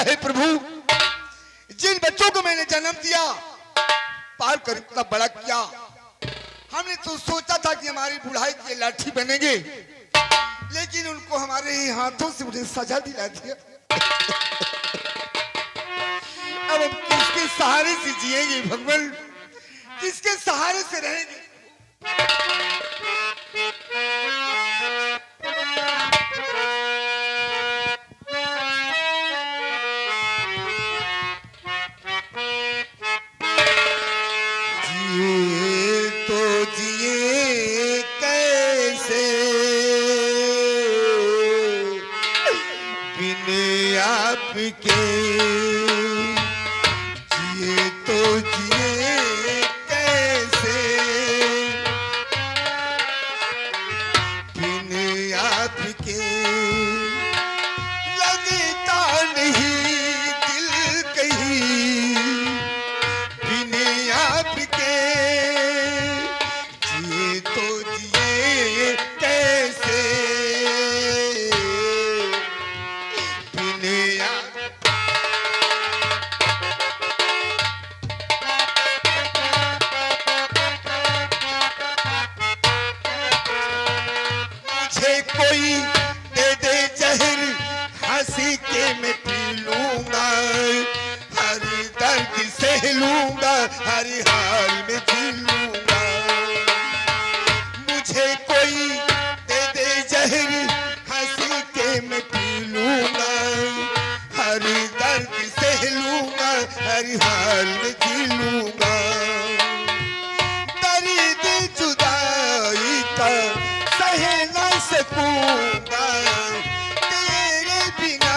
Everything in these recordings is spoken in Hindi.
है प्रभु, जिन बच्चों को मैंने जन्म दिया, पाल कर इतना बड़ा किया, हमने तो सोचा था कि हमारी बुढ़ाई की लाठी बनेंगे, लेकिन उनको हमारे ही हाथों से मुझे सजा दिला दिया। अब हम किसके सहारे से जिएंगे भगवान, किसके सहारे से रहेंगे? जिए तो जिए कैसे बिन आपके, जिए तो जिए कैसे बिन आपके, लगता नहीं दिल कहीं बिन आपके, जिए तो जिए कैसे बिन आप। मुझे कोई दे दे जहर, हंसी के मैं पी लूंगा, हर दर्द सह लूंगा, हर हाल में जी लूंगा। मुझे कोई दे दे जहर, हंसी के मैं पी लूंगा, हर दर्द सह लूंगा, हर हाल में जी लूंगा। दर्द जुदाई का सह न सकूंगा, तेरे बिना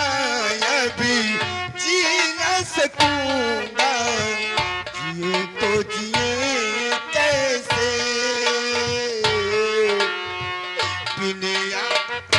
अभी जी न सकूंगा, जिए तो जिए कैसे बिन आप।